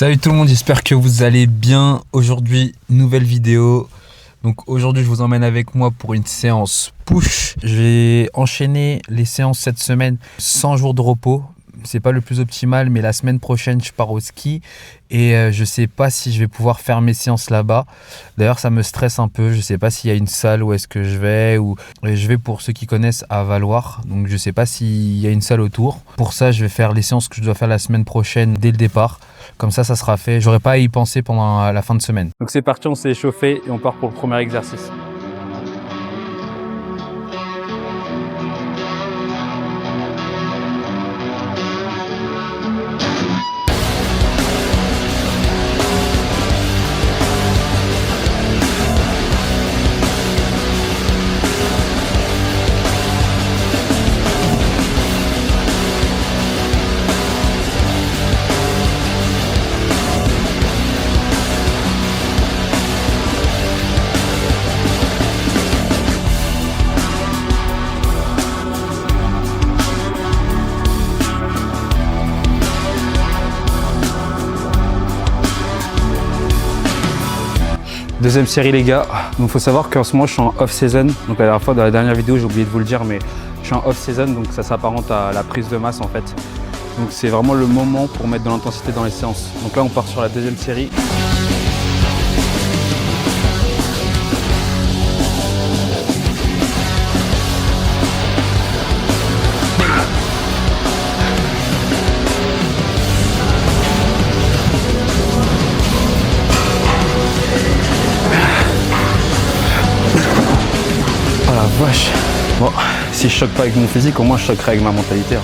Salut tout le monde, j'espère que vous allez bien. Aujourd'hui, nouvelle vidéo. Donc aujourd'hui, je vous emmène avec moi pour une séance push. Je vais enchaîner les séances cette semaine, 100 jours de repos. C'est pas le plus optimal, mais la semaine prochaine, je pars au ski et je sais pas si je vais pouvoir faire mes séances là-bas. D'ailleurs, ça me stresse un peu. Je sais pas s'il y a une salle où est-ce que je vais. Je vais, pour ceux qui connaissent, à Valloire. Donc je sais pas s'il y a une salle autour. Pour ça, je vais faire les séances que je dois faire la semaine prochaine dès le départ. Comme ça sera fait. J'aurai pas à y penser pendant la fin de semaine. Donc c'est parti, on s'est échauffé et on part pour le premier exercice. Deuxième série les gars, donc faut savoir qu'en ce moment je suis en off-season. Donc la dernière fois, dans la dernière vidéo, j'ai oublié de vous le dire, mais je suis en off-season, donc ça s'apparente à la prise de masse en fait. Donc c'est vraiment le moment pour mettre de l'intensité dans les séances. Donc là on part sur la deuxième série. Wesh. Bon, si je choque pas avec mon physique, au moins je choquerai avec ma mentalité.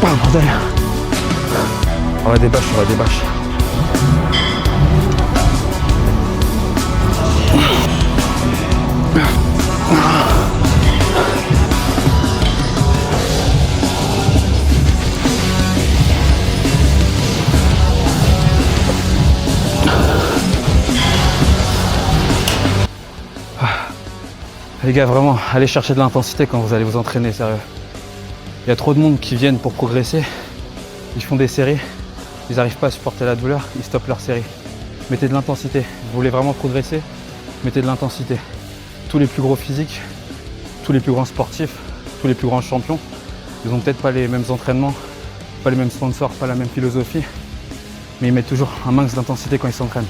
Oh bordel. On va des bâches, on va des bâches. Les gars, vraiment, allez chercher de l'intensité quand vous allez vous entraîner, sérieux. Il y a trop de monde qui viennent pour progresser, ils font des séries, ils n'arrivent pas à supporter la douleur, ils stoppent leur série. Mettez de l'intensité, vous voulez vraiment progresser, mettez de l'intensité. Tous les plus gros physiques, tous les plus grands sportifs, tous les plus grands champions, ils n'ont peut-être pas les mêmes entraînements, pas les mêmes sponsors, pas la même philosophie, mais ils mettent toujours un max d'intensité quand ils s'entraînent.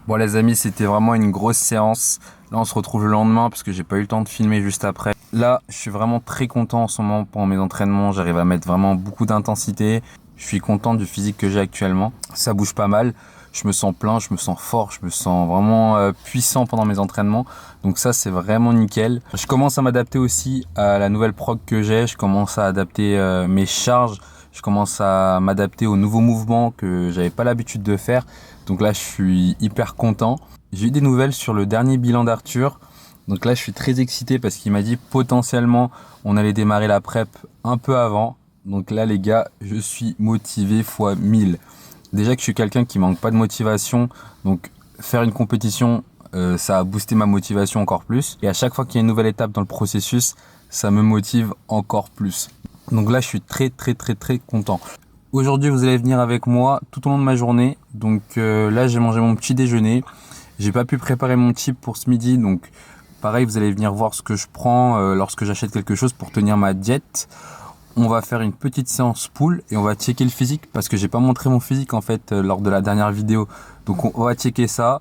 Bon les amis, c'était vraiment une grosse séance. Là on se retrouve le lendemain parce que j'ai pas eu le temps de filmer juste après. Là je suis vraiment très content en ce moment pendant mes entraînements. J'arrive à mettre vraiment beaucoup d'intensité. Je suis content du physique que j'ai actuellement. Ça bouge pas mal. Je me sens plein, je me sens fort, je me sens vraiment puissant pendant mes entraînements. Donc ça c'est vraiment nickel. Je commence à m'adapter aussi à la nouvelle prog que j'ai. Je commence à adapter mes charges. Je commence à m'adapter aux nouveaux mouvements que j'avais pas l'habitude de faire. Donc là, je suis hyper content. J'ai eu des nouvelles sur le dernier bilan d'Arthur. Donc là, je suis très excité parce qu'il m'a dit potentiellement on allait démarrer la prep un peu avant. Donc là, les gars, je suis motivé fois 1000. Déjà que je suis quelqu'un qui manque pas de motivation. Donc faire une compétition, ça a boosté ma motivation encore plus. Et à chaque fois qu'il y a une nouvelle étape dans le processus, ça me motive encore plus. Donc là, je suis très content. Aujourd'hui, vous allez venir avec moi tout au long de ma journée. Donc là, j'ai mangé mon petit déjeuner. J'ai pas pu préparer mon chip pour ce midi, donc pareil, vous allez venir voir ce que je prends lorsque j'achète quelque chose pour tenir ma diète. On va faire une petite séance pool et on va checker le physique parce que j'ai pas montré mon physique en fait lors de la dernière vidéo. Donc on va checker ça.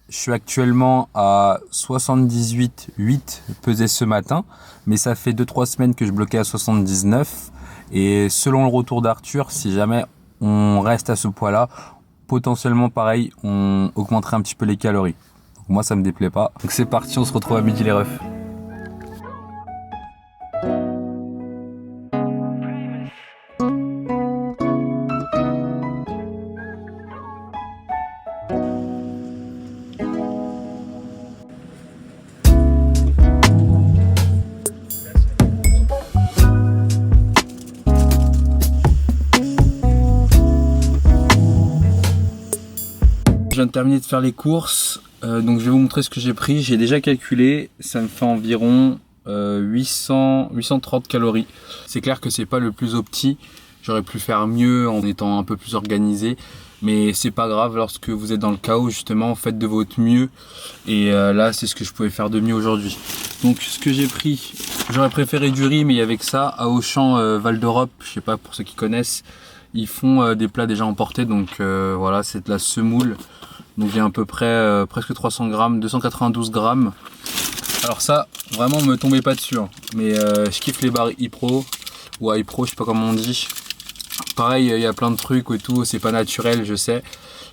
Je suis actuellement à 78,8 pesé ce matin, mais ça fait 2-3 semaines que je bloquais à 79. Et selon le retour d'Arthur, si jamais on reste à ce poids-là, potentiellement pareil, on augmenterait un petit peu les calories. Donc moi ça me déplaît pas. Donc c'est parti, on se retrouve à midi les refs. Je viens de terminer de faire les courses, donc je vais vous montrer ce que j'ai pris. J'ai déjà calculé, ça me fait environ 830 calories. C'est clair que c'est pas le plus opti, j'aurais pu faire mieux en étant un peu plus organisé, mais c'est pas grave lorsque vous êtes dans le chaos justement, faites de votre mieux. Et là c'est ce que je pouvais faire de mieux aujourd'hui. Donc ce que j'ai pris, j'aurais préféré du riz, mais avec ça, à Auchan Val d'Europe, je sais pas pour ceux qui connaissent, ils font des plats déjà emportés, donc voilà, c'est de la semoule. Donc j'ai à peu près presque 300 grammes, 292 grammes. Alors ça, vraiment me tombez pas dessus, hein. Mais je kiffe les barres iPro ou iPro, je sais pas comment on dit. Pareil, il y a plein de trucs et tout, c'est pas naturel, je sais.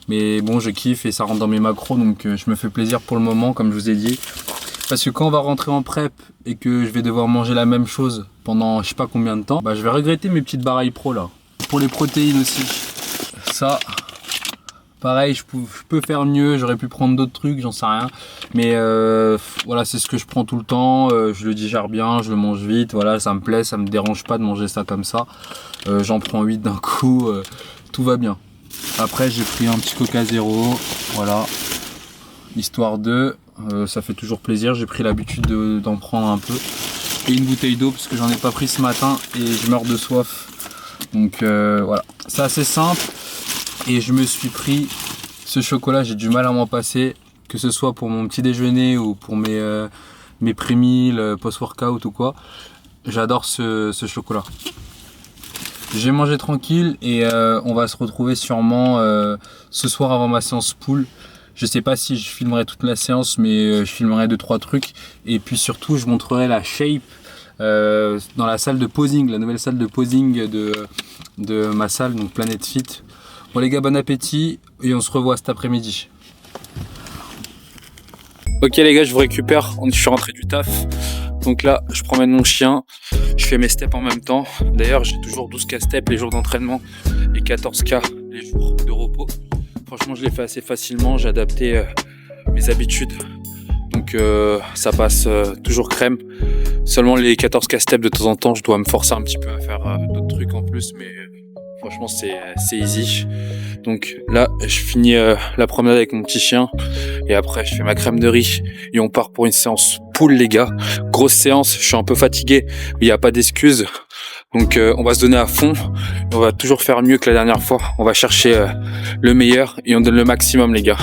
Mais bon, je kiffe et ça rentre dans mes macros, donc je me fais plaisir pour le moment, comme je vous ai dit. Parce que quand on va rentrer en prep et que je vais devoir manger la même chose pendant je sais pas combien de temps, bah, je vais regretter mes petites barres iPro là. Pour les protéines aussi, ça... Pareil, je peux faire mieux, j'aurais pu prendre d'autres trucs, j'en sais rien. Mais voilà, c'est ce que je prends tout le temps, je le digère bien, je le mange vite, voilà, ça me plaît, ça me dérange pas de manger ça comme ça. J'en prends 8 d'un coup, tout va bien. Après, j'ai pris un petit Coca Zéro, voilà, histoire de, ça fait toujours plaisir, j'ai pris l'habitude d'en prendre un peu. Et une bouteille d'eau, parce que j'en ai pas pris ce matin et je meurs de soif. Donc voilà, c'est assez simple. Et je me suis pris ce chocolat, j'ai du mal à m'en passer, que ce soit pour mon petit déjeuner ou pour mes pré-meals, post-workout ou quoi. J'adore ce chocolat. J'ai mangé tranquille et on va se retrouver sûrement ce soir avant ma séance pool. Je sais pas si je filmerai toute la séance, mais je filmerai 2-3 trucs. Et puis surtout, je montrerai la shape dans la salle de posing, la nouvelle salle de posing de ma salle, donc Planet Fit. Bon les gars, bon appétit et on se revoit cet après-midi. Ok les gars, je vous récupère, je suis rentré du taf. Donc là, je promène mon chien, je fais mes steps en même temps. D'ailleurs, j'ai toujours 12K steps les jours d'entraînement et 14K les jours de repos. Franchement, je l'ai fait assez facilement, j'ai adapté mes habitudes. Donc ça passe toujours crème. Seulement les 14K steps de temps en temps, je dois me forcer un petit peu à faire d'autres trucs en plus, mais... franchement, c'est easy. Donc là, je finis la promenade avec mon petit chien. Et après, je fais ma crème de riz. Et on part pour une séance pool, les gars. Grosse séance, je suis un peu fatigué. Mais il n'y a pas d'excuses. Donc on va se donner à fond. On va toujours faire mieux que la dernière fois. On va chercher le meilleur. Et on donne le maximum, les gars.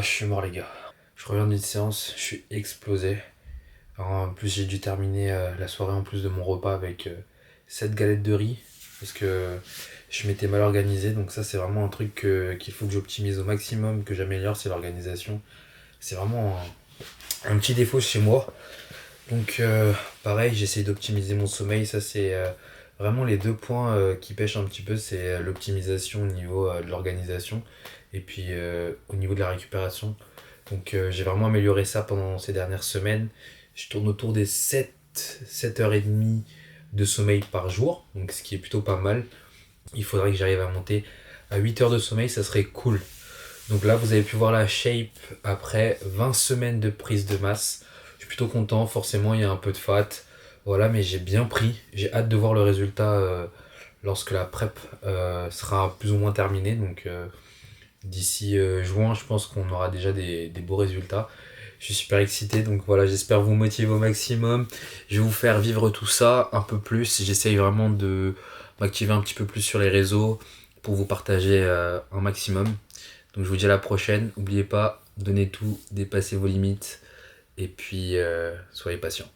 Je suis mort les gars. Je reviens d'une séance, je suis explosé. Alors, en plus j'ai dû terminer la soirée en plus de mon repas avec 7 galettes de riz. Parce que je m'étais mal organisé. Donc ça c'est vraiment un truc qu'il faut que j'optimise au maximum, que j'améliore, c'est l'organisation. C'est vraiment un petit défaut chez moi. Donc pareil, j'essaie d'optimiser mon sommeil. Ça c'est vraiment les deux points qui pêchent un petit peu. C'est l'optimisation au niveau de l'organisation et puis au niveau de la récupération. Donc j'ai vraiment amélioré ça pendant ces dernières semaines. Je tourne autour des 7 heures et demie de sommeil par jour, donc ce qui est plutôt pas mal. Il faudrait que j'arrive à monter à 8 heures de sommeil, ça serait cool. Donc là, vous avez pu voir la shape après 20 semaines de prise de masse. Je suis plutôt content, forcément, il y a un peu de fat. Voilà, mais j'ai bien pris. J'ai hâte de voir le résultat lorsque la prep sera plus ou moins terminée. Donc d'ici juin, je pense qu'on aura déjà des beaux résultats. Je suis super excité, donc voilà, j'espère vous motiver au maximum. Je vais vous faire vivre tout ça un peu plus. J'essaye vraiment de m'activer un petit peu plus sur les réseaux pour vous partager un maximum. Donc je vous dis à la prochaine. N'oubliez pas, donnez tout, dépassez vos limites et puis soyez patients.